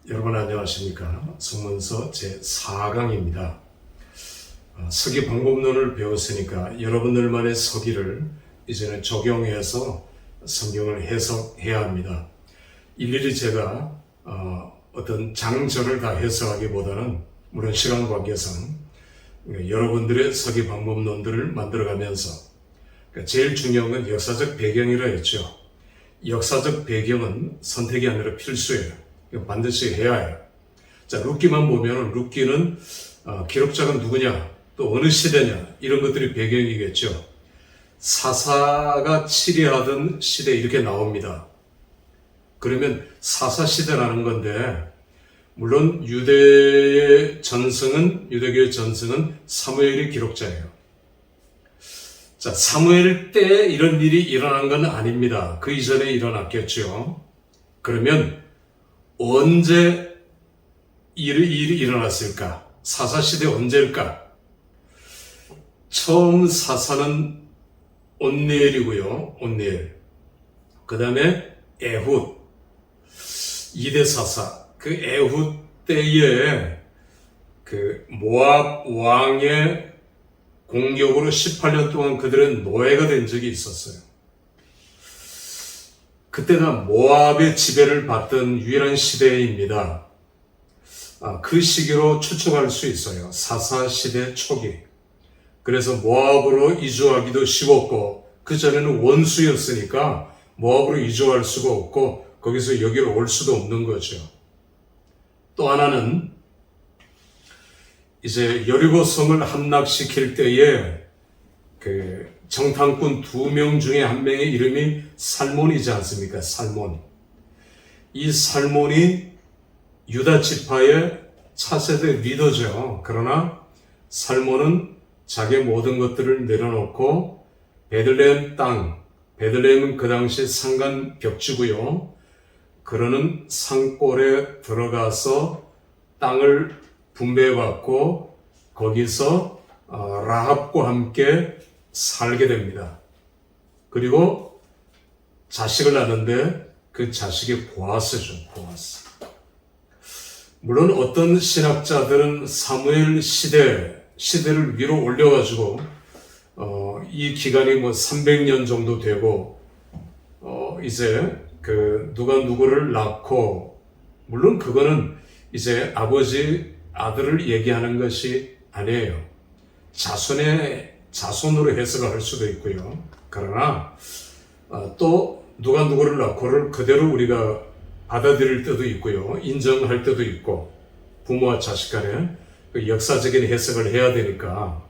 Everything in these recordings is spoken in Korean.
여러분 안녕하십니까? 성문서 제4강입니다. 서기 방법론을 배웠으니까 여러분들만의 서기를 이제는 적용해서 성경을 해석해야 합니다. 일일이 제가 어떤 장절을 다 해석하기보다는 물론 시간 관계상 여러분들의 서기 방법론들을 만들어가면서 제일 중요한 건 역사적 배경이라 했죠. 역사적 배경은 선택이 아니라 필수예요. 이거 반드시 해야 해요. 자, 룻기만 보면 룻기는 기록자가 누구냐, 또 어느 시대냐, 이런 것들이 배경이겠죠. 사사가 치리하던 시대 이렇게 나옵니다. 그러면 사사시대라는 건데, 물론 유대교의 전승은 사무엘이 기록자예요. 자, 사무엘 때 이런 일이 일어난 건 아닙니다. 그 이전에 일어났겠죠. 그러면 언제 일이 일어났을까? 사사시대 언제일까? 처음 사사는 온니엘이고요. 온니엘. 그 다음에 에훗. 2대 사사. 그 에훗 때에 그 모압 왕의 공격으로 18년 동안 그들은 노예가 된 적이 있었어요. 그때가 모압의 지배를 받던 유일한 시대입니다. 그 시기로 추측할 수 있어요. 사사시대 초기. 그래서 모압으로 이주하기도 쉬웠고, 그 전에는 원수였으니까 모압으로 이주할 수가 없고 거기서 여기로 올 수도 없는 거죠. 또 하나는 이제 여리고 성을 함락시킬 때에 그 정탐꾼 2명 중에 한 명의 이름이 살몬이지 않습니까? 살몬. 이 살몬이 유다 지파의 차세대 리더죠. 그러나 살몬은 자기의 모든 것들을 내려놓고 베들레헴 땅, 베들레헴은 그 당시 산간 벽지고요. 그러는 산골에 들어가서 땅을 분배받고 거기서 라합과 함께 살게 됩니다. 그리고 자식을 낳는데 그 자식이 보아스죠. 보아스. 물론 어떤 신학자들은 사무엘 시대를 위로 올려가지고 이 기간이 300년 정도 되고 이제 그 누가 누구를 낳고, 물론 그거는 이제 아들을 얘기하는 것이 아니에요. 자손으로 해석을 할 수도 있고요. 그러나 또 누가 누구를 낳고를 그대로 우리가 받아들일 때도 있고요. 인정할 때도 있고, 부모와 자식 간에 그 역사적인 해석을 해야 되니까.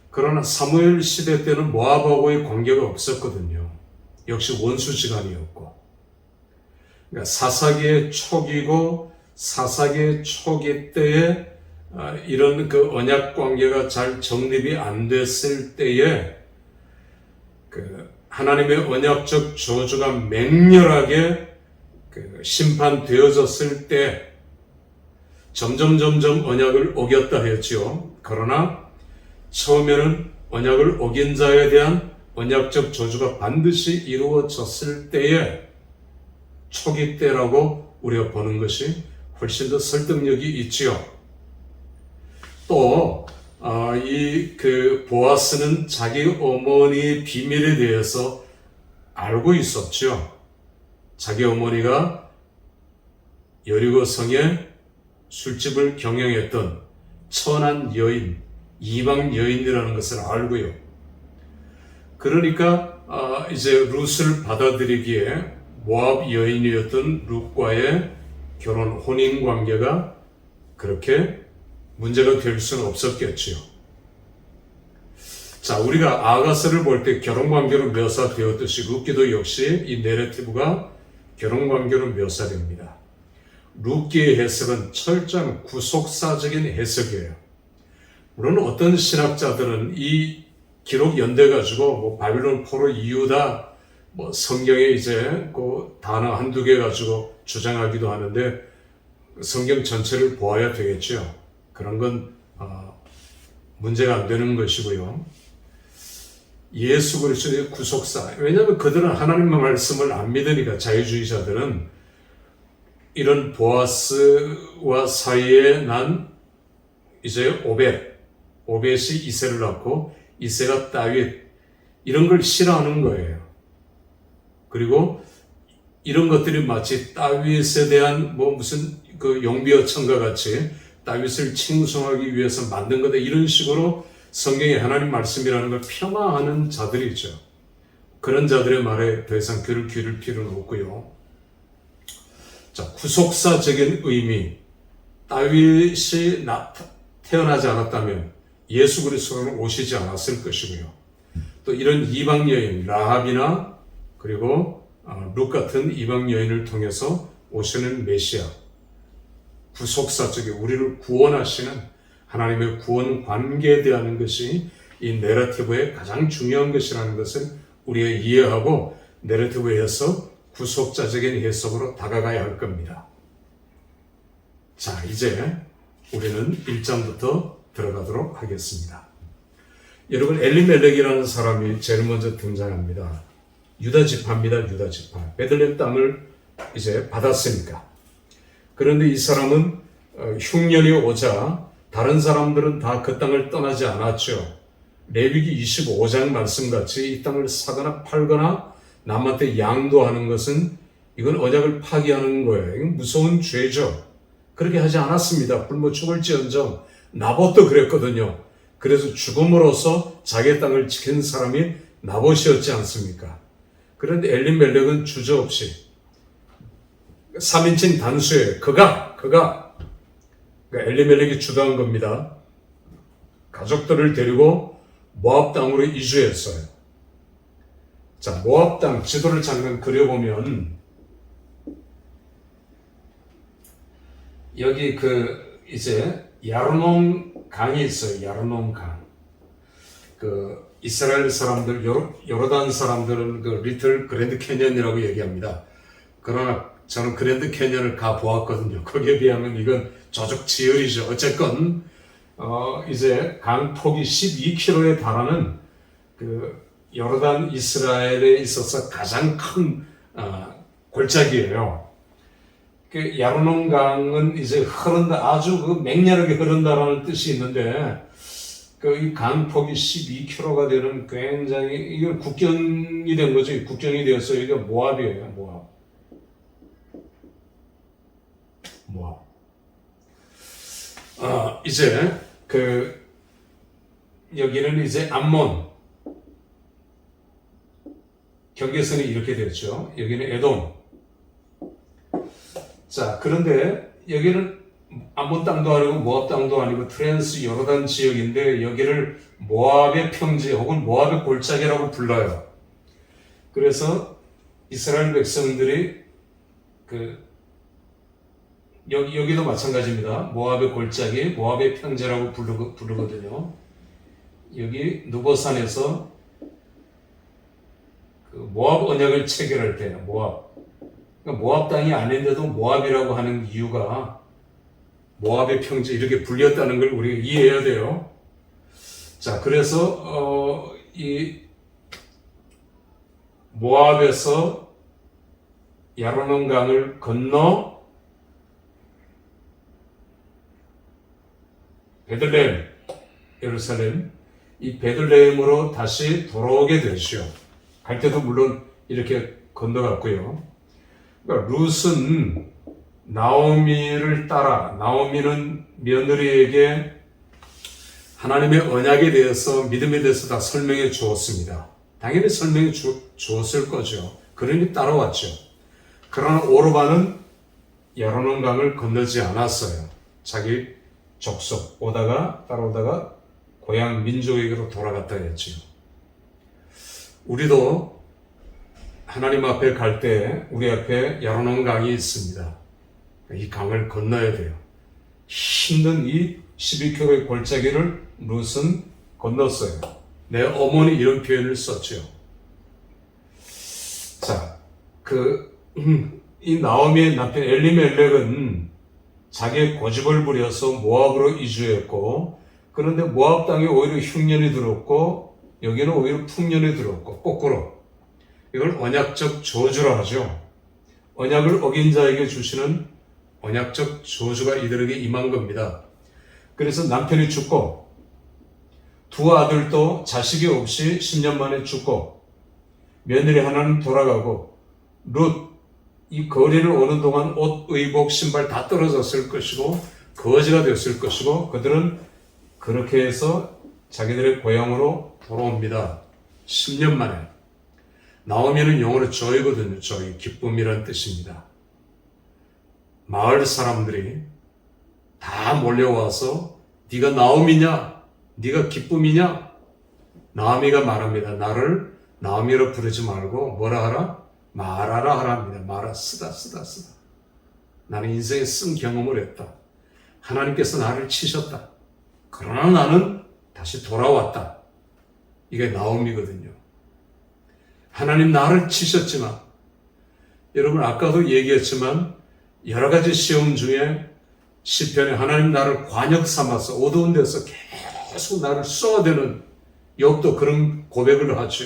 그러나 사무엘 시대 때는 모압하고의 관계가 없었거든요. 역시 원수지간이었고. 그러니까 사사기의 초기고, 사사기의 초기 때에 이런 그 언약 관계가 잘 정립이 안 됐을 때에 그 하나님의 언약적 저주가 맹렬하게 그 심판되어졌을 때 점점 언약을 어겼다 했지요. 그러나 처음에는 언약을 어긴 자에 대한 언약적 저주가 반드시 이루어졌을 때에 초기 때라고 우리가 보는 것이 훨씬 더 설득력이 있지요. 또 이 그 보아스는 자기 어머니의 비밀에 대해서 알고 있었죠. 자기 어머니가 여리고 성에 술집을 경영했던 천한 여인, 이방 여인이라는 것을 알고요. 그러니까 이제 룻을 받아들이기에 모압 여인이었던 룻과의 결혼 혼인 관계가 그렇게 문제가 될 수는 없었겠지요. 자, 우리가 아가서를 볼 때 결혼관계로 묘사되었듯이 룻기도 역시 이 내러티브가 결혼관계로 묘사됩니다. 룻기의 해석은 철저한 구속사적인 해석이에요. 물론 어떤 신학자들은 이 기록 연대가지고 바빌론 포로 이유다, 성경에 이제 그 단어 한두 개 가지고 주장하기도 하는데 성경 전체를 보아야 되겠죠. 그런 건 문제가 안 되는 것이고요. 예수 그리스도의 구속사. 왜냐하면 그들은 하나님의 말씀을 안 믿으니까, 자유주의자들은 이런 보아스와 사이에 난 이제 오벳이 이새를 낳고 이새가 다윗, 이런 걸 싫어하는 거예요. 그리고 이런 것들이 마치 다윗에 대한 무슨 그 용비어천과 같이 다윗을 칭송하기 위해서 만든 거다, 이런 식으로 성경의 하나님 말씀이라는 걸 폄하하는 자들이죠. 그런 자들의 말에 더 이상 귀를 기울일 필요는 없고요. 자, 구속사적인 의미, 다윗이 태어나지 않았다면 예수 그리스도는 오시지 않았을 것이고요. 또 이런 이방 여인 라합이나 그리고 룩 같은 이방 여인을 통해서 오시는 메시아, 구속사적인 우리를 구원하시는 하나님의 구원 관계에 대한 것이 이 내러티브의 가장 중요한 것이라는 것을 우리가 이해하고 내러티브에서 구속자적인 해석으로 다가가야 할 겁니다. 자, 이제 우리는 1장부터 들어가도록 하겠습니다. 여러분, 엘리멜렉이라는 사람이 제일 먼저 등장합니다. 유다 지파입니다. 유다 지파. 베들레헴 땅을 이제 받았으니까. 그런데 이 사람은 흉년이 오자 다른 사람들은 다 그 땅을 떠나지 않았죠. 레위기 25장 말씀같이 이 땅을 사거나 팔거나 남한테 양도하는 것은 이건 언약을 파기하는 거예요. 이건 무서운 죄죠. 그렇게 하지 않았습니다. 굶어 죽을지언정. 나봇도 그랬거든요. 그래서 죽음으로써 자기 땅을 지킨 사람이 나봇이었지 않습니까? 그런데 엘리멜렉은 주저없이 3인칭 단수에 그가 그러니까 엘리멜렉이 주도한 겁니다. 가족들을 데리고 모압 땅으로 이주했어요. 자, 모압 땅 지도를 잠깐 그려보면 여기 이제 야르논 강이 있어요. 야르논 강. 이스라엘 사람들, 요르단 사람들은 리틀 그랜드 캐년이라고 얘기합니다. 그러나 저는 그랜드 캐년을 가 보았거든요. 거기에 비하면 이건 조적 지열이죠. 어쨌건 이제 강 폭이 12km에 달하는 요르단 이스라엘에 있어서 가장 큰 골짜기예요. 야르논 강은 이제 흐른다, 아주 맹렬하게 흐른다라는 뜻이 있는데 이 강폭이 12km가 되는 굉장히 이건 국경이 된 거죠. 국경이 되어서 여기가 모압이에요. 모압. 이제 여기는 이제 암몬 경계선이 이렇게 됐죠. 여기는 에돔. 자, 그런데 여기는 암몬 땅도 아니고 모압 땅도 아니고 트랜스 요르단 지역인데 여기를 모압의 평지 혹은 모압의 골짜기라고 불러요. 그래서 이스라엘 백성들이 여기도 마찬가지입니다. 모압의 골짜기, 모압의 평지라고 부르거든요. 여기 누보산에서 모압 언약을 체결할 때 그러니까 모압 땅이 아닌데도 모압이라고 하는 이유가 모압의 평지 이렇게 불렸다는 걸 우리가 이해해야 돼요. 자, 그래서 이 모압에서 야르논 강을 건너 베들레헴, 예루살렘, 이 베들레헴으로 다시 돌아오게 되죠. 갈 때도 물론 이렇게 건너갔고요. 그러니까 룻은 나오미를 따라, 나오미는 며느리에게 하나님의 언약에 대해서, 믿음에 대해서 다 설명해 주었습니다. 당연히 설명해 주었을 거죠. 그러니 따라왔죠. 그러나 오르바는 야르논 강을 건너지 않았어요. 자기 족속 따라오다가 고향 민족에게로 돌아갔다 했죠. 우리도 하나님 앞에 갈 때 우리 앞에 야르논 강이 있습니다. 이 강을 건너야 돼요. 힘든 이 12km의 골짜기를 룻은 건넜어요. 내 어머니 이런 표현을 썼죠. 자, 이 나오미의 남편 엘리멜렉은 자기의 고집을 부려서 모압으로 이주했고, 그런데 모압 땅에 오히려 흉년이 들었고 여기는 오히려 풍년이 들었고, 거꾸로. 이걸 언약적 저주라 하죠. 언약을 어긴 자에게 주시는 언약적 저주가 이들에게 임한 겁니다. 그래서 남편이 죽고 두 아들도 자식이 없이 10년 만에 죽고 며느리 하나는 돌아가고 룻 이 거리를 오는 동안 옷, 의복, 신발 다 떨어졌을 것이고 거지가 됐을 것이고 그들은 그렇게 해서 자기들의 고향으로 돌아옵니다. 10년 만에. 나오미는 영어로 joy거든요. joy, 기쁨이란 뜻입니다. 마을 사람들이 다 몰려와서 네가 나오미냐? 네가 기쁨이냐? 나오미가 말합니다. 나를 나오미로 부르지 말고 뭐라 하라? 말하라 하랍니다. 말아 쓰다. 나는 인생에 쓴 경험을 했다. 하나님께서 나를 치셨다. 그러나 나는 다시 돌아왔다. 이게 나오미거든요. 하나님 나를 치셨지만 여러분 아까도 얘기했지만 여러 가지 시험 중에 시편에 하나님 나를 관역 삼아서 어두운 데서 계속 나를 쏘아대는 욥도 그런 고백을 하죠.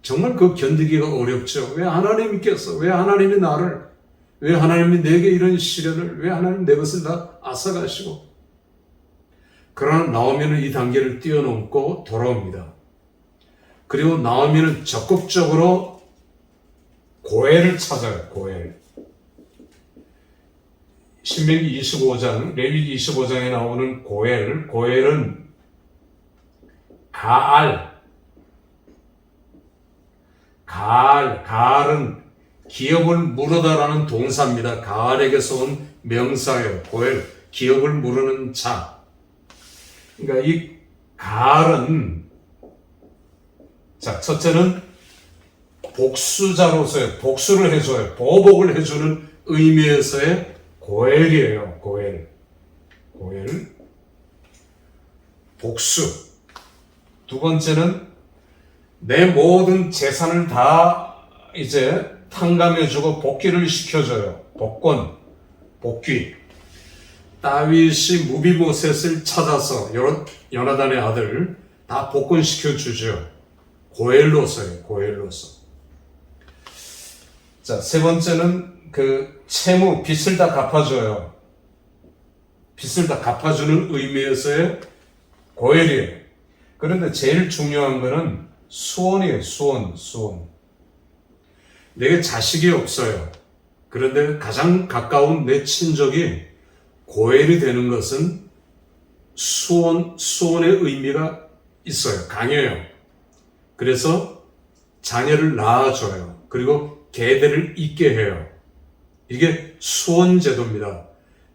정말 그 견디기가 어렵죠. 왜 하나님께서, 왜 하나님이 나를, 왜 하나님이 내게 이런 시련을, 왜 하나님 내 것을 다 앗아가시고. 그러나 나오미는 이 단계를 뛰어넘고 돌아옵니다. 그리고 나오미는 적극적으로 고엘을 찾아요. 고엘. 신명기 25장, 레위기 25장에 나오는 고엘은 가알은 기업을 물으다라는 동사입니다. 가알에게서 온 명사예요. 고엘, 기업을 물으는 자. 그러니까 이 가알은, 자, 첫째는 복수자로서의 복수를 해줘요. 보복을 해주는 의미에서의 고엘이에요. 고엘. 복수. 두 번째는 내 모든 재산을 다 이제 탕감해주고 복귀를 시켜줘요. 복귀. 다윗이 무비보셋을 찾아서 요나단의 아들 다 복권시켜주죠. 고엘로서요. 자, 세 번째는 그 채무, 빚을 다 갚아줘요. 빚을 다 갚아주는 의미에서의 고엘이에요. 그런데 제일 중요한 거는 수원이에요. 수원. 내게 자식이 없어요. 그런데 가장 가까운 내 친족이 고엘이 되는 것은 수원의 의미가 있어요. 강해요. 그래서 자녀를 낳아줘요. 그리고 계대를 잇게 해요. 이게 수원제도입니다.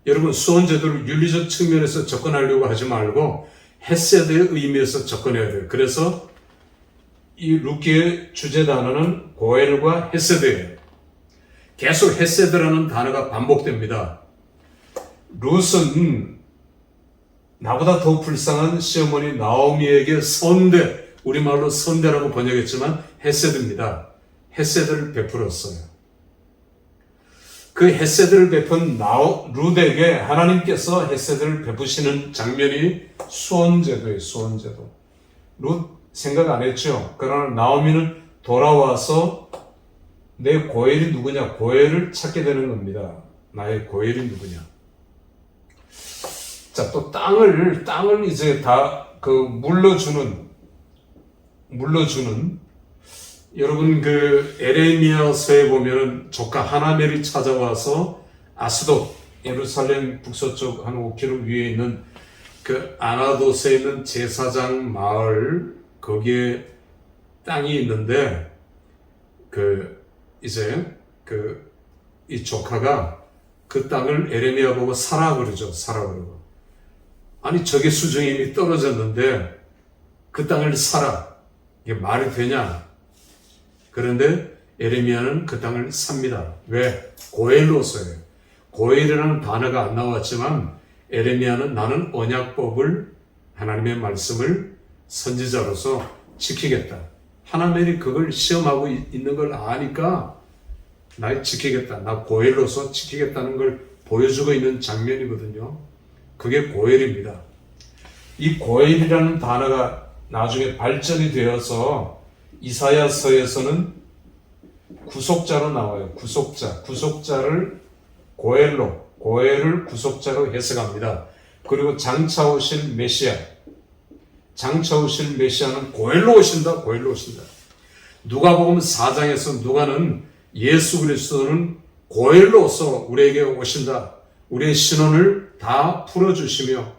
여러분 수원제도를 윤리적 측면에서 접근하려고 하지 말고 헤세드의 의미에서 접근해야 돼요. 그래서 이 룻기의 주제 단어는 고엘과 헤세드예요. 계속 헤세드라는 단어가 반복됩니다. 룻은 나보다 더 불쌍한 시어머니 나오미에게 우리말로 선대라고 번역했지만 헤세드입니다. 헤세드를 베풀었어요. 그 헤세드를 베푼 룻에게 하나님께서 헤세드를 베푸시는 장면이 수원제도예요. 수원제도. 룻 생각 안 했죠. 그러나 나오미는 돌아와서 내 고엘이 누구냐? 고엘을 찾게 되는 겁니다. 나의 고엘이 누구냐? 자, 또 땅을 이제 다 물러주는 여러분 그 에레미야서에 보면은 조카 하나멜이 찾아와서 아스돗 예루살렘 북서쪽 한 5km 위에 있는 그 아나돗에 있는 제사장 마을 거기에 땅이 있는데 이 조카가 그 땅을 에레미야 보고 사라 그러죠. 아니 저게 수정이 이미 떨어졌는데 그 땅을 사라. 이게 말이 되냐? 그런데 에레미야는 그 땅을 삽니다. 왜? 고엘로서예요. 고엘이라는 단어가 안 나왔지만 에레미야는 나는 언약법을 하나님의 말씀을 선지자로서 지키겠다. 하나님이 그걸 시험하고 있는 걸 아니까 나 지키겠다. 나 고엘로서 지키겠다는 걸 보여주고 있는 장면이거든요. 그게 고엘입니다. 이 고엘이라는 단어가 나중에 발전이 되어서 이사야서에서는 구속자로 나와요. 구속자를 고엘로, 고엘을 구속자로 해석합니다. 그리고 장차 오실 메시아, 장차 오실 메시아는 고엘로 오신다, 고엘로 오신다. 누가복음 4장에서 누가는 예수 그리스도는 고엘로서 우리에게 오신다. 우리의 신원을 다 풀어주시며,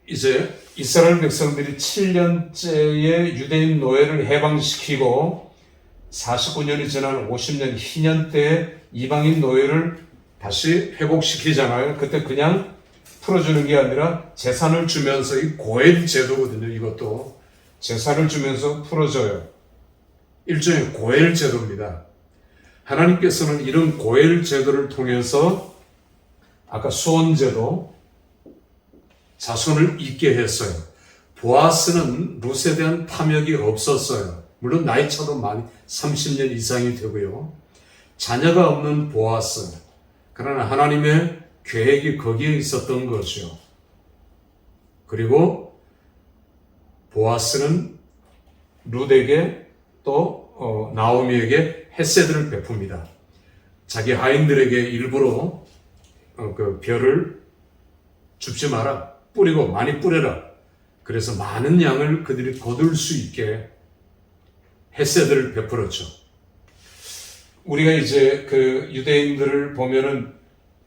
이제 이스라엘 백성들이 7년째의 유대인 노예를 해방시키고 49년이 지난 50년 희년 때에 이방인 노예를 다시 회복시키잖아요. 그때 그냥 풀어주는 게 아니라 재산을 주면서, 이 고엘 제도거든요. 이것도 재산을 주면서 풀어줘요. 일종의 고엘 제도입니다. 하나님께서는 이런 고엘 제도를 통해서 아까 수혼 제도, 자손을 잇게 했어요. 보아스는 룻에 대한 탐욕이 없었어요. 물론 나이 차도 많이 30년 이상이 되고요. 자녀가 없는 보아스. 그러나 하나님의 계획이 거기에 있었던 거죠. 그리고 보아스는 룻에게 또 나오미에게 헤세드를 베풉니다. 자기 하인들에게 일부러 그 벼를 줍지 마라. 뿌리고 많이 뿌려라. 그래서 많은 양을 그들이 거둘 수 있게 헤세드를 베풀었죠. 우리가 이제 그 유대인들을 보면은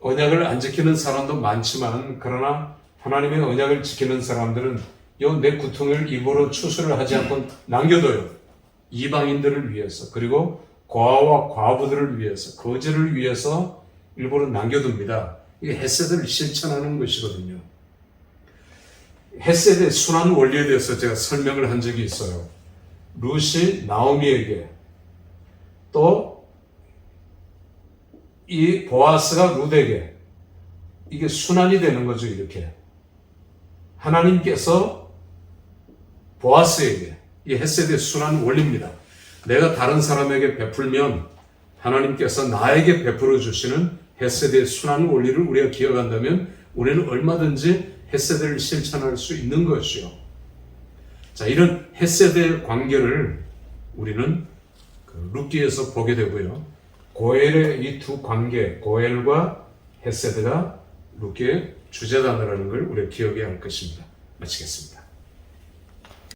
언약을 안 지키는 사람도 많지만, 그러나 하나님의 언약을 지키는 사람들은 요 내 구통을 일부러 추수를 하지 않고 남겨둬요. 이방인들을 위해서, 그리고 고아와 과부들을 위해서, 거지를 위해서 일부러 남겨둡니다. 이게 헤세드를 실천하는 것이거든요. 헤세드의 순환 원리에 대해서 제가 설명을 한 적이 있어요. 룻이 나오미에게, 또 이 보아스가 룻에게, 이게 순환이 되는 거죠. 이렇게 하나님께서 보아스에게, 이 헤세드의 순환 원리입니다. 내가 다른 사람에게 베풀면 하나님께서 나에게 베풀어 주시는 헤세드의 순환 원리를 우리가 기억한다면 우리는 얼마든지 헤세드를 실천할 수 있는 것이요. 자, 이런 헤세드의 관계를 우리는 룻기에서 보게 되고요. 고엘의 이 두 관계, 고엘과 헤세드가 룻기의 주제단어라는 걸 우리가 기억해야 할 것입니다. 마치겠습니다.